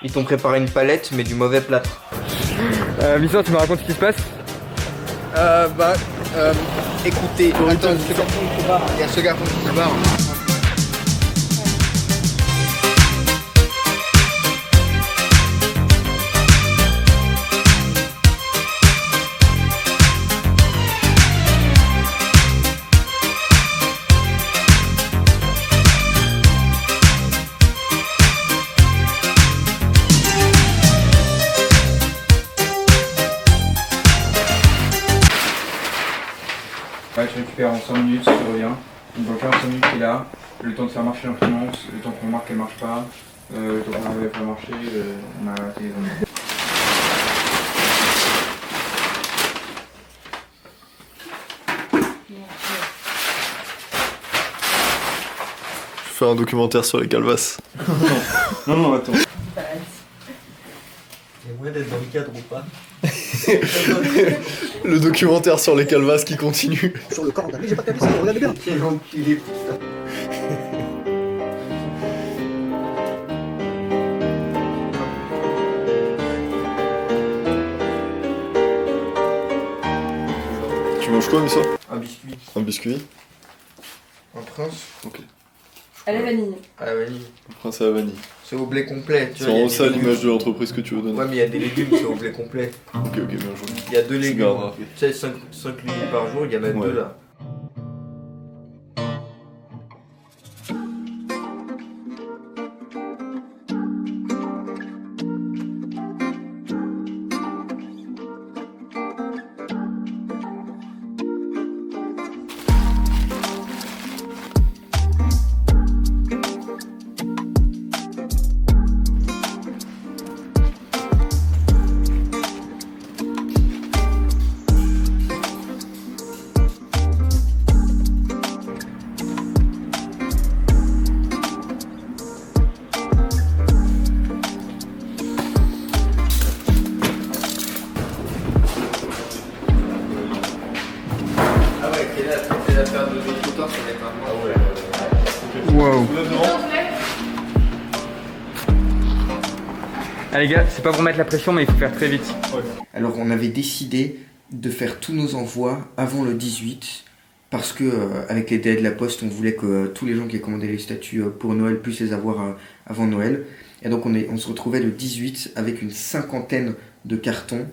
Ils t'ont préparé une palette, mais du mauvais plâtre. Mister, tu me racontes ce qui se passe? Écoutez, attends, il y a ce garçon qui se barre. Ouais, je récupère en 5 minutes, je reviens. Donc dans 45 minutes il est là, le temps de faire marcher l'imprimante, le temps qu'on remarque qu'elle marche pas, le temps qu'on arrive à faire marcher, on a arrêté les ondes. Je fais un documentaire sur les calvasses. Non, attends. Il y a moyen d'être dans le cadre ou pas? Le documentaire sur les calvasses qui continue. Sur le corps d'un mec, j'ai pas capté ça, regardez bien. Quel enculé, putain. Tu manges quoi, Missa? Un biscuit. Un biscuit? Un prince. Ok. À la vanille. À la vanille. Un prince à la vanille. C'est au blé complet. C'est vraiment ça l'image de l'entreprise que tu veux donner. Ouais, mais il y a des légumes, c'est au blé complet. Ok, bien joué. Il y a 2 C'est légumes. grave. Tu sais, 5 légumes par jour, il y en a Ouais. 2 là. Ah ouais, c'est l'affaire de notre trottoir, ça va être un mois. Wow. Ah les gars, c'est pas pour mettre la pression, mais il faut faire très vite. Alors on avait décidé de faire tous nos envois avant le 18 parce que avec les délais de la poste on voulait que tous les gens qui aient commandé les statues pour Noël puissent les avoir avant Noël. Et donc on se retrouvait le 18 avec une 50aine de cartons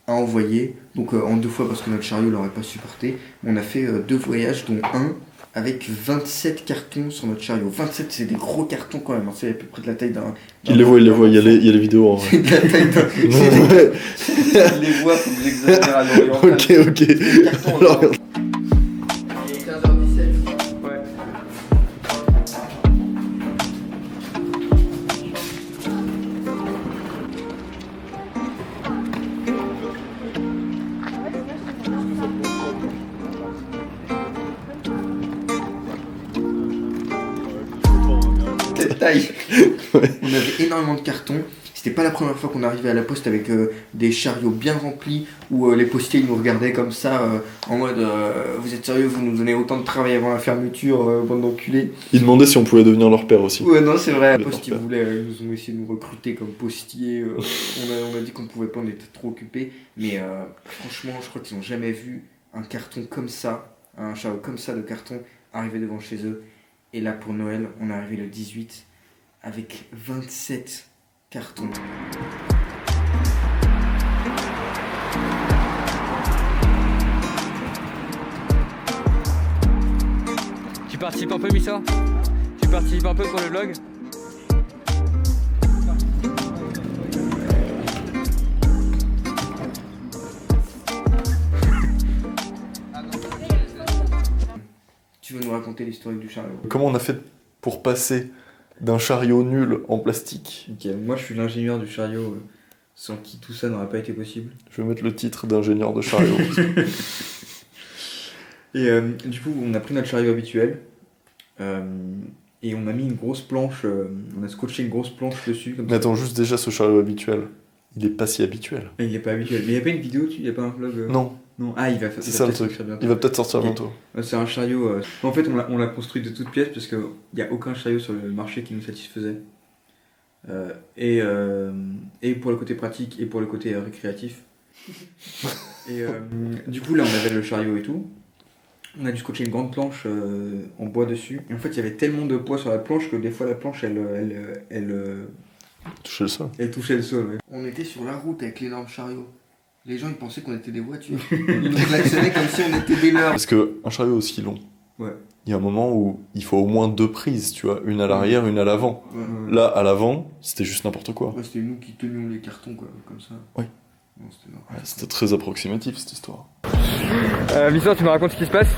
à envoyer, donc en 2 fois parce que notre chariot l'aurait pas supporté. On a fait 2 voyages dont un avec 27 cartons sur notre chariot. 27, c'est des gros cartons quand même, hein. C'est à peu près de la taille d'un... Il les voit, il y a les vidéos en vrai. C'est de la taille d'un... Il les voit, faut que j'exagère à l'oriental. Ok. Les cartons, Alors, il est 15h17. Ouais. Cette taille. On avait énormément de cartons. C'était pas la première fois qu'on arrivait à la poste avec des chariots bien remplis où les postiers ils nous regardaient comme ça en mode vous êtes sérieux, vous nous donnez autant de travail avant la fermeture, bande d'enculés. ils demandaient si on pouvait devenir leur père aussi. Ouais, non, c'est vrai, la Les poste ils porteurs. voulaient, ils nous ont essayé de nous recruter comme postiers. On a dit qu'on pouvait pas, on était trop occupés. Mais franchement, je crois qu'ils ont jamais vu un carton comme ça, un chariot comme ça de carton arriver devant chez eux. Et là pour Noël, on est arrivé le 18 avec 27 cartons. Tu participes un peu, Missa? Tu participes un peu pour le vlog? Tu veux nous raconter l'historique du chariot? Comment on a fait pour passer d'un chariot nul en plastique? Ok, moi je suis l'ingénieur du chariot, sans qui tout ça n'aurait pas été possible. Je vais mettre le titre d'ingénieur de chariot. Et du coup, on a pris notre chariot habituel et on a mis une grosse planche, on a scotché une grosse planche dessus. Comme Mais ça. attends, juste déjà ce chariot habituel, il est pas si habituel. Il est pas habituel. Mais il n'y a pas une vidéo dessus, il n'y a pas un vlog Non, Non. Ah, il va faire c'est ça le truc. Il va peut-être sortir Ok. bientôt. C'est un chariot. En fait, on l'a construit de toutes pièces parce qu'il n'y a aucun chariot sur le marché qui nous satisfaisait. et pour le côté pratique et pour le côté récréatif. Et du coup là on avait le chariot et tout. On a dû scotcher une grande planche en bois dessus. Et en fait il y avait tellement de poids sur la planche que des fois la planche Toucher le sol. elle touchait le sol. Ouais. On était sur la route avec l'énorme chariot. Les gens ils pensaient qu'on était des voitures. Ils nous klaxonnaient comme si on était des leurs. Parce qu'un chariot aussi long, Ouais. il y a un moment où il faut au moins 2 prises, tu vois, une à l'arrière, une à l'avant. Ouais. Là, à l'avant, c'était juste n'importe quoi. Ouais, c'était nous qui tenions les cartons quoi, comme ça. Oui. Non, c'était Ouais, c'était très approximatif cette histoire. Victor, tu me racontes ce qui se passe?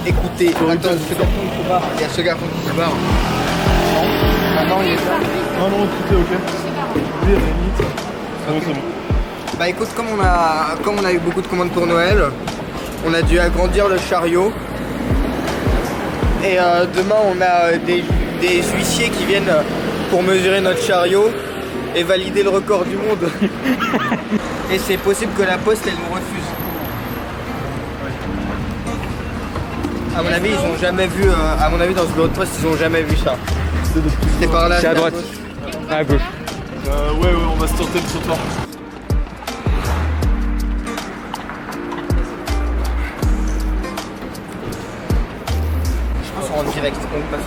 Écoutez, attends, il y a ce garçon qui se barre. Maintenant il est là. Non, tout est ok. Oui, c'est bon. Bah écoute, comme on a eu beaucoup de commandes pour Noël, on a dû agrandir le chariot. Et demain on a des huissiers qui viennent pour mesurer notre chariot et valider le record du monde. Et c'est possible que la poste elle nous refuse. À mon avis ils ont jamais vu, à mon avis dans ce bureau de poste ils ont jamais vu ça. C'était par là. C'est à droite. À gauche. Ouais, on va se tenter le trottoir. Je pense qu'on rentre direct, on passe.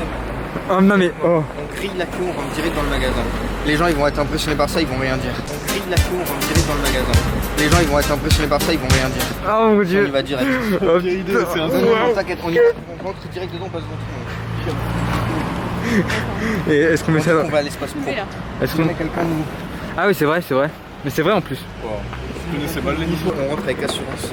Oh non mais oh. On grille la queue, on rentre direct dans le magasin. Les gens ils vont être impressionnés par ça, ils vont rien dire. On grille la queue, on rentre direct dans le magasin. Les gens ils vont être impressionnés par ça, ils vont rien dire. Oh mon On y dieu. va direct. Oh, idée, c'est un Non, non, t'inquiète, on rentre direct dedans, on passe devant tout le monde. Et est-ce qu'on met ça On va à l'espace pro. Est-ce On qu'on... a quelqu'un de nous. Ah oui c'est vrai. Mais c'est vrai en plus. Je connaissais mal l'émission. On rentre avec assurance.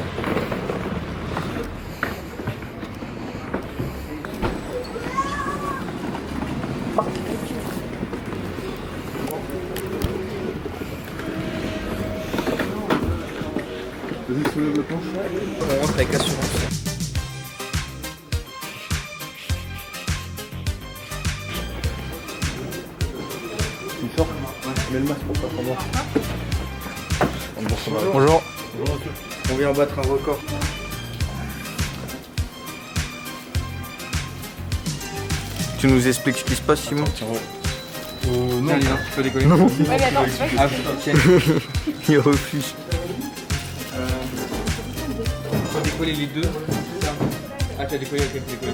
On rentre avec assurance. Il sort. Mets le masque pour pas savoir. Bonjour. On vient battre un record. Tu nous expliques ce qui se passe, Simon? Non, tu peux décoller. Ouais, mais attends, c'est vrai que Ah putain, tiens. Il refuse. Faut décoller les deux. Ah tu as décollé, ok, décollé.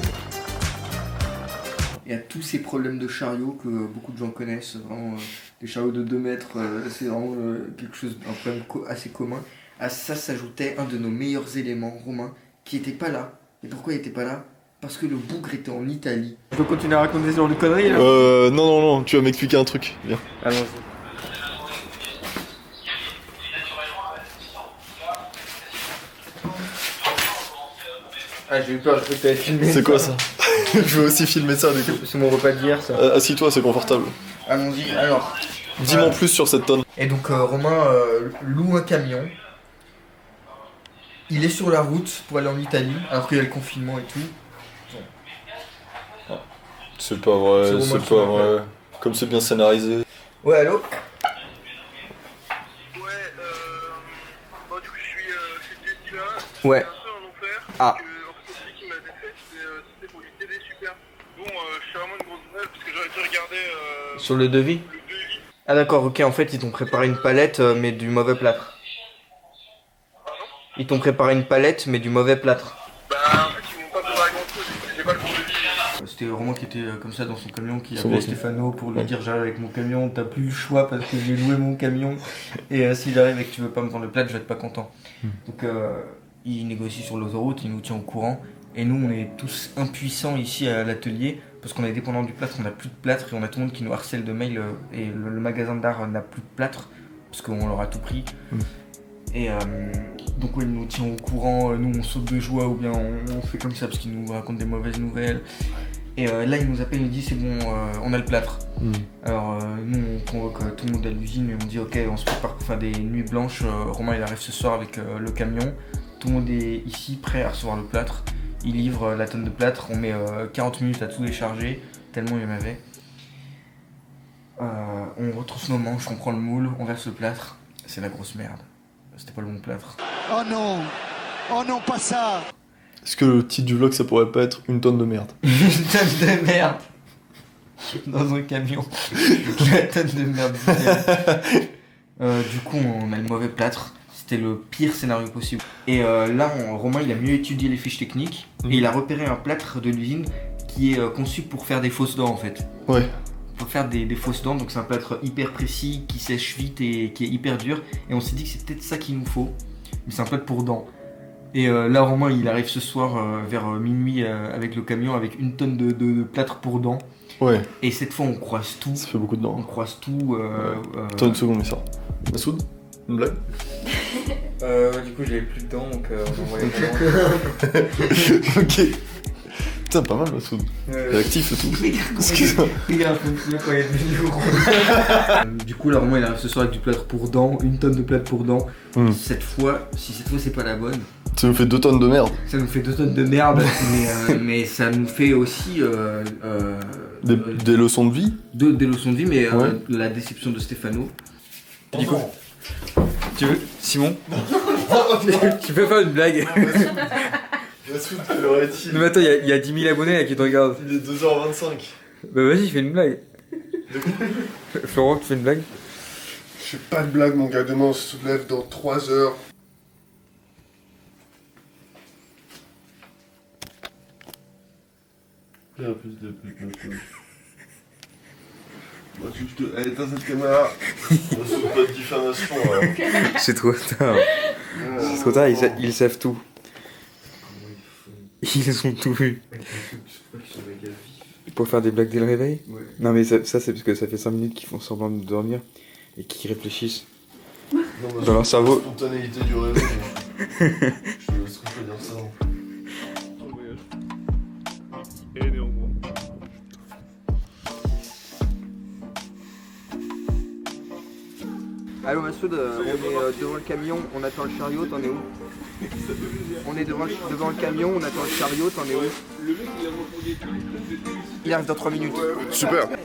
Il y a tous ces problèmes de chariot que beaucoup de gens connaissent. Vraiment, des chariots de 2 mètres, c'est vraiment quelque chose, un problème assez commun. À ça s'ajoutait un de nos meilleurs éléments, Romain, qui était pas là. Et pourquoi il était pas là? Parce que le bougre était en Italie. On peut continuer à raconter ce genre de conneries là? Non, tu vas m'expliquer un truc. Viens. Allons-y. Ah, j'ai eu peur, je croyais que t'avais filmé. C'est quoi ça? Je veux aussi filmer ça du coup. C'est mon repas d'hier, ça. Assis-toi, c'est confortable. Allons-y, alors. Dis-moi en plus sur cette tonne. Et donc Romain loue un camion. Il est sur la route pour aller en Italie, alors qu'il y a le confinement et tout. C'est pas vrai, C'est c'est Romain qui pas m'appelle. vrai. Comme c'est bien scénarisé. Ouais, allô? Ouais, bah du coup je suis chez Jessie là, Ouais. c'est un peu un enfer, Ah. parce que en fait celui qui m'avait fait c'était pour du TD super. Bon, je suis vraiment une grosse brève parce que j'aurais dû regarder Sur le devis? le devis. Ah d'accord, ok, en fait ils t'ont préparé une palette mais du mauvais plâtre. Ils t'ont préparé une palette mais du mauvais plâtre. Bah en fait ils m'ont pas préparé grand chose, j'ai pas le bon devis. C'était Romain qui était comme ça dans son camion, qui C'est appelait bon. Stéphano pour lui dire j'arrive avec mon camion, t'as plus le choix parce que j'ai loué mon camion et s'il arrive et que tu veux pas me vendre le plâtre, je vais être pas content. Donc il négocie sur l'autoroute, il nous tient au courant et nous on est tous impuissants ici à l'atelier parce qu'on est dépendant du plâtre, on n'a plus de plâtre et on a tout le monde qui nous harcèle de mails et le magasin d'art n'a plus de plâtre parce qu'on leur a tout pris. Et donc ouais, il nous tient au courant, nous on saute de joie ou bien on fait comme ça parce qu'il nous raconte des mauvaises nouvelles. Et là il nous appelle, il nous dit c'est bon, on a le plâtre. Alors nous on convoque tout le monde à l'usine et on dit ok, on se prépare pour faire des nuits blanches. Romain il arrive ce soir avec le camion, tout le monde est ici prêt à recevoir le plâtre. Il livre la tonne de plâtre, on met 40 minutes à tout décharger, tellement il y en avait. On retrousse nos manches, on prend le moule, on verse le plâtre, c'est la grosse merde. C'était pas le bon plâtre. Oh non, pas ça. Est-ce que le titre du vlog ça pourrait pas être une tonne de merde? Une tonne de merde. dans un camion. La tonne de merde. Du coup, on a le mauvais plâtre. C'était le pire scénario possible. Et là, Romain, il a mieux étudié les fiches techniques et il a repéré un plâtre de l'usine qui est conçu pour faire des fausses dents en fait. Ouais. Pour faire des fausses dents, donc c'est un plâtre hyper précis, qui sèche vite et qui est hyper dur. Et on s'est dit que c'est peut-être ça qu'il nous faut. Mais c'est un plâtre pour dents. Et là, Romain, il arrive ce soir vers minuit avec le camion avec une tonne de plâtre pour dents. Ouais. Et cette fois, on croise tout. Ça fait beaucoup de On dents. croise tout. Attends une seconde, mais ça. Massoud, une blague? Du coup, j'avais plus de dents, donc on envoyait Ok. Putain, pas mal, Massoud. T'es actif et tout. Excuse-moi. Regarde, quand il est devenu gros. Du coup, là, Romain, il arrive ce soir avec du plâtre pour dents, une tonne de plâtre pour dents. Cette fois, si cette fois c'est pas la bonne, Ça nous fait 2 tonnes de merde. ça nous fait 2 tonnes de merde, mais ça nous fait aussi Des leçons de vie. des leçons de vie, mais Ouais. la déception de Stéphano. Du coup, tu veux, Simon tu peux faire une blague? Massoud, quelle heure est-il? Non mais attends, il y a 10 000 abonnés là qui te regardent. Il est 2h25. Bah vas-y, fais une blague. Florent, tu fais une blague? Je fais pas de blague, mon gars. Demain, on se soulève dans 3 heures. Bah, elle éteint cette caméra. Massoud, pas de diffamation, là. C'est trop tard. C'est trop tard, ils savent tout. Ils ont tout vu. Pour faire des blagues dès le réveil? Ouais. Non mais ça c'est parce que ça fait 5 minutes qu'ils font semblant de dormir et qu'ils réfléchissent. Dans leur cerveau. Spontanéité du réveil. Je ne laisserai pas dire ça non plus. Allô Massoud, on est devant le camion, on attend le chariot, t'en es où? On est devant le camion, on attend le chariot, t'en es où? Il arrive dans 3 minutes. Super. Pour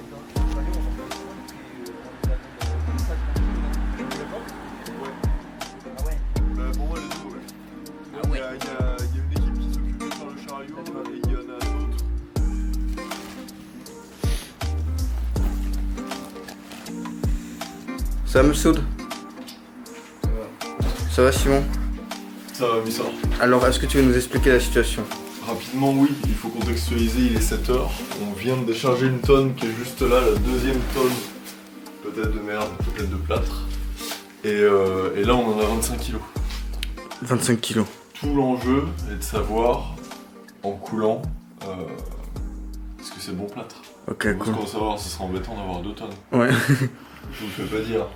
moi, les deux, ouais. Il y a une équipe qui s'occupe de faire le chariot et il y en a d'autres. Ça va Massoud? Ça va Simon? Ça va, Missa. Alors est-ce que tu veux nous expliquer la situation? Rapidement, oui, il faut contextualiser, il est 7h. On vient de décharger une tonne qui est juste là, la deuxième tonne, peut-être de merde, peut-être de plâtre. Et là, on en a 25 kilos. 25 kilos. Tout l'enjeu est de savoir, en coulant, est-ce que c'est bon plâtre. Ok, Parce cool. qu'on va savoir, ce sera embêtant d'avoir 2 tonnes. Ouais. Je vous le fais pas dire.